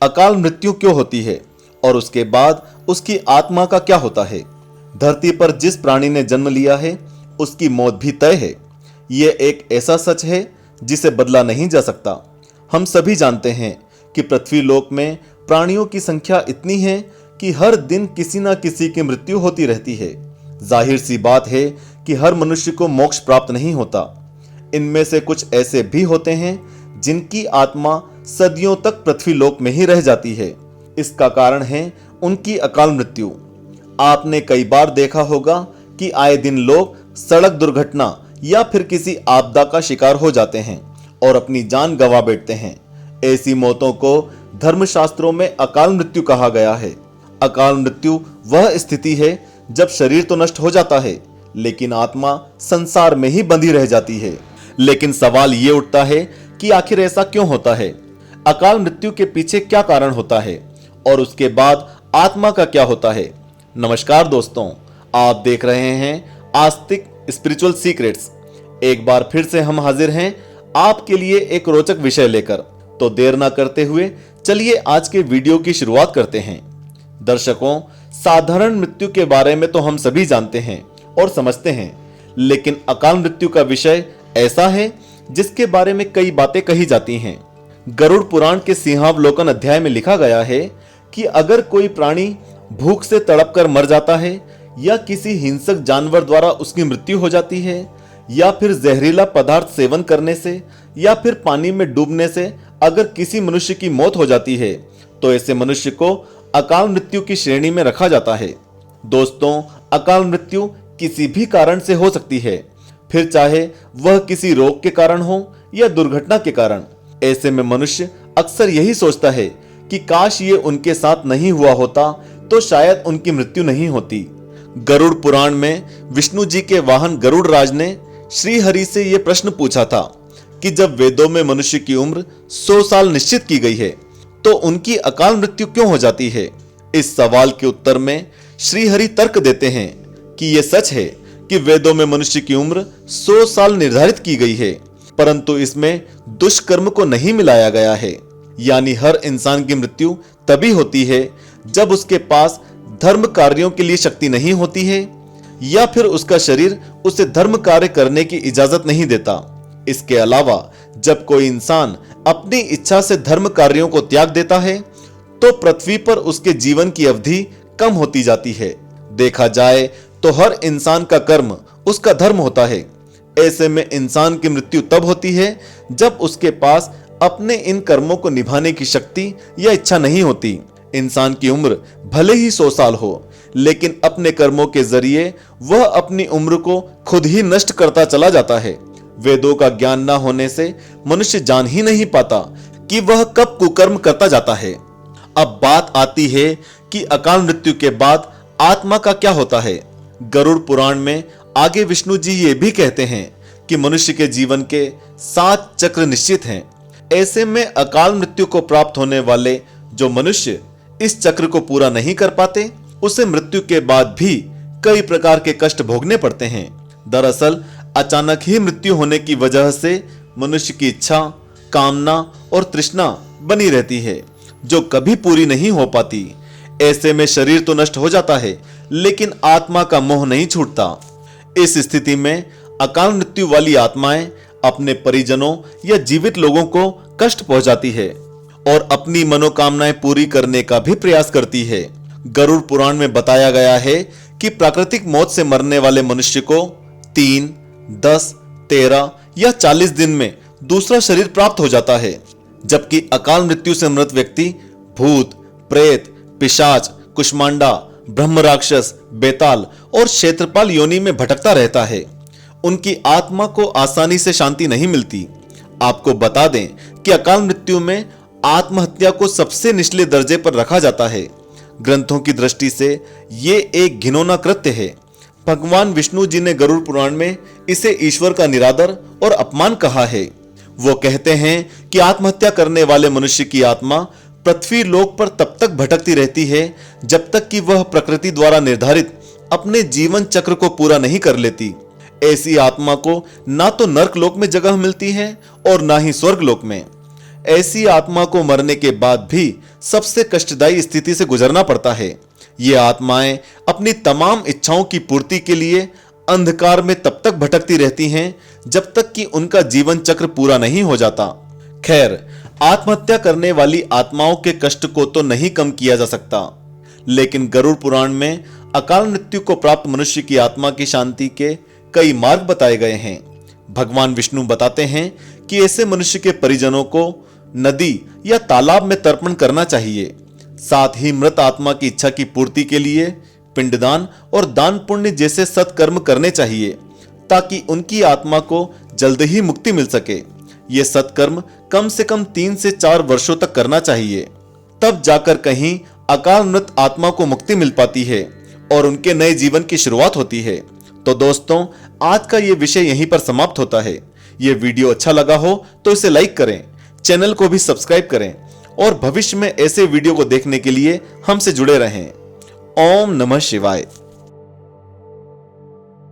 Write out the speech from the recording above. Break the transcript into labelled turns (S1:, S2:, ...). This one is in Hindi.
S1: अकाल मृत्यु क्यों होती है और उसके बाद उसकी आत्मा का क्या होता है। धरती पर जिस प्राणी ने जन्म लिया है उसकी मौत भी तय है। यह एक ऐसा सच है जिसे बदला नहीं जा सकता। हम सभी जानते हैं कि पृथ्वी लोक में प्राणियों की संख्या इतनी है कि हर दिन किसी न किसी की मृत्यु होती रहती है। जाहिर सी बात है कि हर मनुष्य को मोक्ष प्राप्त नहीं होता। इनमें से कुछ ऐसे भी होते हैं जिनकी आत्मा सदियों तक पृथ्वी लोक में ही रह जाती है। इसका कारण है उनकी अकाल मृत्यु। आपने कई बार देखा होगा कि आए दिन लोग सड़क दुर्घटना या फिर किसी आपदा का शिकार हो जाते हैं और अपनी जान गंवा बैठते हैं। ऐसी मौतों को धर्मशास्त्रों में अकाल मृत्यु कहा गया है। अकाल मृत्यु वह स्थिति है जब शरीर तो नष्ट हो जाता है लेकिन आत्मा संसार में ही बंधी रह जाती है। लेकिन सवाल ये उठता है कि आखिर ऐसा क्यों होता है। अकाल मृत्यु के पीछे क्या कारण होता है और उसके बाद आत्मा का क्या होता है। नमस्कार दोस्तों, आप देख रहे हैं आस्तिक स्पिरिचुअल सीक्रेट्स। एक बार फिर से हम हाजिर हैं आपके लिए एक रोचक विषय लेकर। तो देर ना करते हुए चलिए आज के वीडियो की शुरुआत करते हैं। दर्शकों, साधारण मृत्यु के बारे में तो हम सभी जानते हैं और समझते हैं, लेकिन अकाल मृत्यु का विषय ऐसा है जिसके बारे में कई बातें कही जाती हैं। गरुड़ पुराण के सिंहावलोकन अध्याय में लिखा गया है कि अगर कोई प्राणी भूख से तड़प कर मर जाता है या किसी हिंसक जानवर द्वारा उसकी मृत्यु हो जाती है या फिर जहरीला पदार्थ सेवन करने से या फिर पानी में डूबने से अगर किसी मनुष्य की मौत हो जाती है तो ऐसे मनुष्य को अकाल मृत्यु की श्रेणी में रखा जाता है। दोस्तों, अकाल मृत्यु किसी भी कारण से हो सकती है, फिर चाहे वह किसी रोग के कारण हो या दुर्घटना के कारण। ऐसे में मनुष्य अक्सर यही सोचता है कि काश ये उनके साथ नहीं हुआ होता तो शायद उनकी मृत्यु नहीं होती। गरुड़ पुराण में विष्णु जी के वाहन गरुड़ राज ने श्री हरि से यह प्रश्न पूछा था कि जब वेदों में मनुष्य की उम्र 100 साल निश्चित की गई है तो उनकी अकाल मृत्यु क्यों हो जाती है। इस सवाल के उत्तर में श्री हरि तर्क देते हैं कि यह सच है कि वेदों में मनुष्य की उम्र 100 साल निर्धारित की गई है, परंतु इसमें दुष्कर्म को नहीं मिलाया गया है। यानी हर इंसान की मृत्यु तभी होती है जब उसके पास धर्म कार्यों के लिए शक्ति नहीं होती है या फिर उसका शरीर उसे धर्म कार्य करने की इजाजत नहीं देता। इसके अलावा जब कोई इंसान अपनी इच्छा से धर्म कार्यों को त्याग देता है तो पृथ्वी पर उसके जीवन की अवधि कम होती जाती है। देखा जाए तो हर इंसान का कर्म उसका धर्म होता है। ऐसे में इंसान की मृत्यु तब होती है जब उसके पास अपने इन कर्मों को निभाने की शक्ति या इच्छा नहीं होती। इंसान की उम्र भले ही 100 साल हो, लेकिन अपने कर्मों के जरिए वह अपनी उम्र को खुद ही नष्ट करता चला जाता है। वेदों का ज्ञान न होने से मनुष्य जान ही नहीं पाता कि वह कब कुकर्म करता जाता है। अब बात आती है कि अकाल मृत्यु के बाद आत्मा का क्या होता है। गरुड़ पुराण में आगे विष्णु जी ये भी कहते हैं कि मनुष्य के जीवन के 7 चक्र निश्चित हैं। ऐसे में अकाल मृत्यु को प्राप्त होने वाले जो मनुष्य इस चक्र को पूरा नहीं कर पाते उसे मृत्यु के बाद भी कई प्रकार के कष्ट भोगने पड़ते हैं। दरअसल अचानक ही मृत्यु होने की वजह से मनुष्य की इच्छा, कामना और तृष्णा बनी रहती है जो कभी पूरी नहीं हो पाती। ऐसे में शरीर तो नष्ट हो जाता है लेकिन आत्मा का मोह नहीं छूटता। इस स्थिति में अकाल मृत्यु वाली आत्माएं अपने परिजनों या जीवित लोगों को कष्ट पहुंचाती है और अपनी मनोकामनाएं पूरी करने का भी प्रयास करती है। गरुड़ पुराण में बताया गया है कि प्राकृतिक मौत से मरने वाले मनुष्य को 3, 10, 13 या 40 दिन में दूसरा शरीर प्राप्त हो जाता है, जबकि अकाल मृत्यु से मृत व्यक्ति भूत, प्रेत, पिशाच, कुष्मांडा, ब्रह्म राक्षस, बेताल और क्षेत्रपाल योनि में भटकता रहता है। उनकी आत्मा को आसानी से शांति नहीं मिलती। आपको बता दें कि अकाल मृत्यु में आत्महत्या को सबसे निचले दर्जे पर रखा जाता है। ग्रंथों की दृष्टि से ये एक घिनौना कृत्य है। भगवान विष्णु जी ने गरुड़ पुराण में इसे ईश्वर का निरादर और अपमान कहा है। वो कहते हैं कि आत्महत्या करने वाले मनुष्य की आत्मा पृथ्वी लोक पर तब तक भटकती रहती है जब तक कि वह प्रकृति द्वारा निर्धारित अपने जीवन चक्र को पूरा नहीं कर लेती। ऐसी आत्मा को ना तो नर्क लोक में जगह मिलती है और ना ही स्वर्ग लोक में। ऐसी आत्मा को मरने के बाद भी सबसे कष्टदायी स्थिति से गुजरना पड़ता है। ये आत्माएं अपनी तमाम इच्छाओं की पूर्ति के लिए अंधकार में तब तक भटकती रहती हैं जब तक कि उनका जीवन चक्र पूरा नहीं हो जाता। खैर, आत्महत्या करने वाली आत्माओं के कष्ट को तो नहीं कम किया जा सकता, लेकिन गरुड़ पुराण में अकाल मृत्यु को प्राप्त मनुष्य की आत्मा की शांति के कई मार्ग बताए गए हैं। भगवान विष्णु बताते हैं कि ऐसे मनुष्य के परिजनों को नदी या तालाब में तर्पण करना चाहिए। साथ ही मृत आत्मा की इच्छा की पूर्ति के लिए पिंडदान और दान पुण्य जैसे सत्कर्म करने चाहिए, ताकि उनकी आत्मा को जल्द ही मुक्ति मिल सके। ये सत्कर्म कम से कम 3 से 4 वर्षों तक करना चाहिए, तब जाकर कहीं अकाल मृत आत्मा को मुक्ति मिल पाती है और उनके नए जीवन की शुरुआत होती है। तो दोस्तों, आज का ये विषय यहीं पर समाप्त होता है। ये वीडियो अच्छा लगा हो तो इसे लाइक करें, चैनल को भी सब्सक्राइब करें और भविष्य में ऐसे वीडियो को देखने के लिए हमसे जुड़े रहें। ओम नमः शिवाय।